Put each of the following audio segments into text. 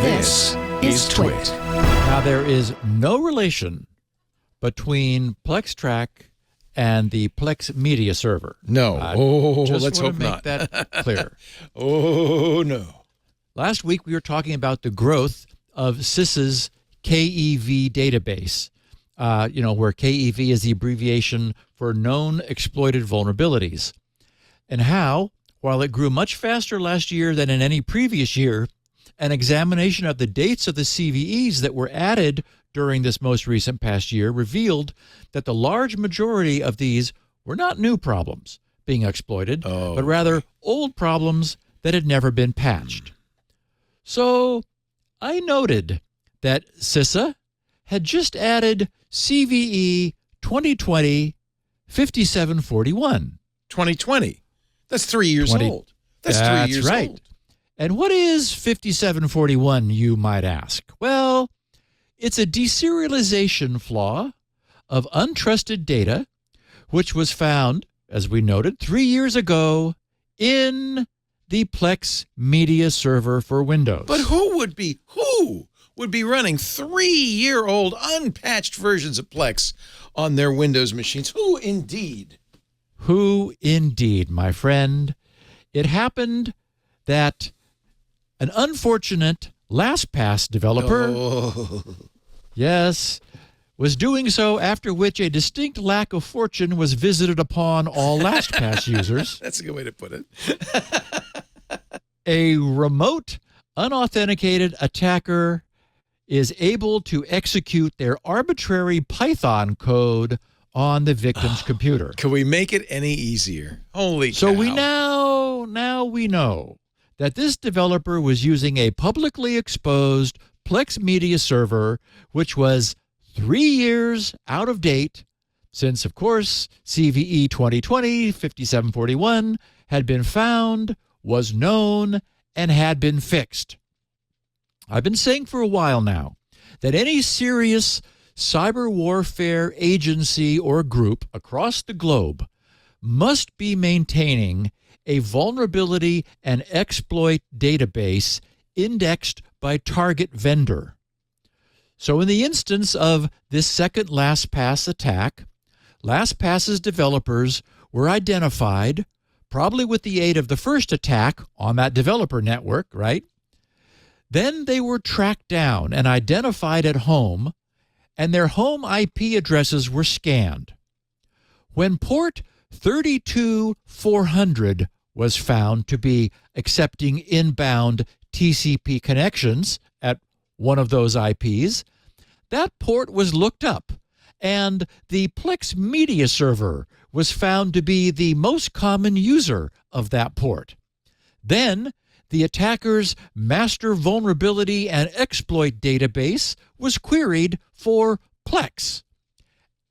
This is TWiT. Now, there is no relation between Plex Track and the Plex Media Server. No. Let's hope make not. that clear. Oh, no. Last week, we were talking about the growth of CISA's KEV database, where KEV is the abbreviation for Known Exploited Vulnerabilities, and how, while it grew much faster last year than in any previous year, an examination of the dates of the CVEs that were added during this most recent past year revealed that the large majority of these were not new problems being exploited, but rather old problems that had never been patched. So I noted that CISA had just added CVE 2020-5741. 2020. That's 3 years old. That's 3 years right. old. And what is 5741, you might ask? Well, it's a deserialization flaw of untrusted data, which was found, as we noted, 3 years ago in the Plex Media Server for Windows. But who would be running 3-year-old unpatched versions of Plex on their Windows machines? Who indeed? Who indeed, my friend? It happened that an unfortunate LastPass developer, yes, was doing so, after which a distinct lack of fortune was visited upon all LastPass users. That's a good way to put it. A remote, unauthenticated attacker is able to execute their arbitrary Python code on the victim's computer. Can we make it any easier? Holy cow. So we now we know that this developer was using a publicly exposed Plex Media Server, which was 3 years out of date, since, of course, CVE 2020-5741 had been found, was known, and had been fixed. I've been saying for a while now that any serious cyber warfare agency or group across the globe must be maintaining a vulnerability and exploit database indexed by target vendor. So in the instance of this second LastPass attack, LastPass's developers were identified, probably with the aid of the first attack on that developer network, right? Then they were tracked down and identified at home, and their home IP addresses were scanned. When port 32400 was found to be accepting inbound TCP connections at one of those IPs, that port was looked up, and the Plex Media Server was found to be the most common user of that port. Then the attacker's master vulnerability and exploit database was queried for Plex,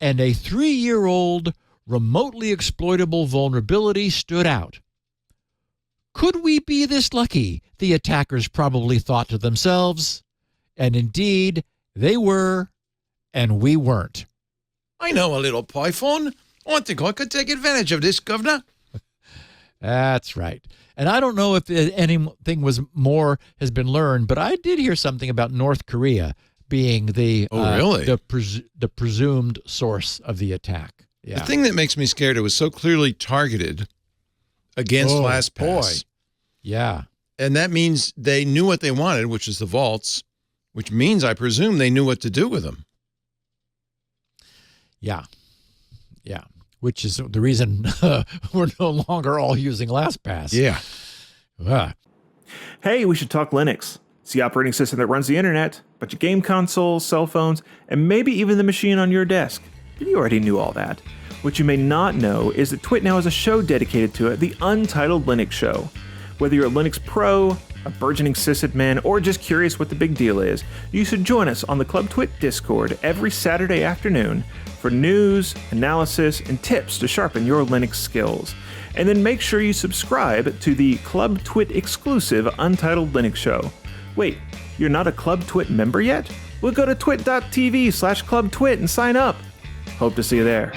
and a 3-year-old remotely exploitable vulnerability stood out. Could we be this lucky? The attackers probably thought to themselves, and indeed they were, and we weren't. I know a little Python. I think I could take advantage of this, Governor. That's right. And I don't know if anything has been learned, but I did hear something about North Korea being the presumed source of the attack. Yeah. The thing that makes me scared, it was so clearly targeted against LastPass. Boy. Yeah. And that means they knew what they wanted, which is the vaults, which means I presume they knew what to do with them. Yeah. Yeah. Which is the reason we're no longer all using LastPass. Yeah. Hey, we should talk Linux. It's the operating system that runs the internet, but your game consoles, cell phones, and maybe even the machine on your desk. You already knew all that. What you may not know is that TWiT now has a show dedicated to it, the Untitled Linux Show. Whether you're a Linux pro, a burgeoning sysadmin, or just curious what the big deal is, you should join us on the Club TWiT Discord every Saturday afternoon for news, analysis, and tips to sharpen your Linux skills. And then make sure you subscribe to the Club TWiT exclusive Untitled Linux Show. Wait, you're not a Club TWiT member yet? Well, go to twit.tv/clubtwit and sign up. Hope to see you there.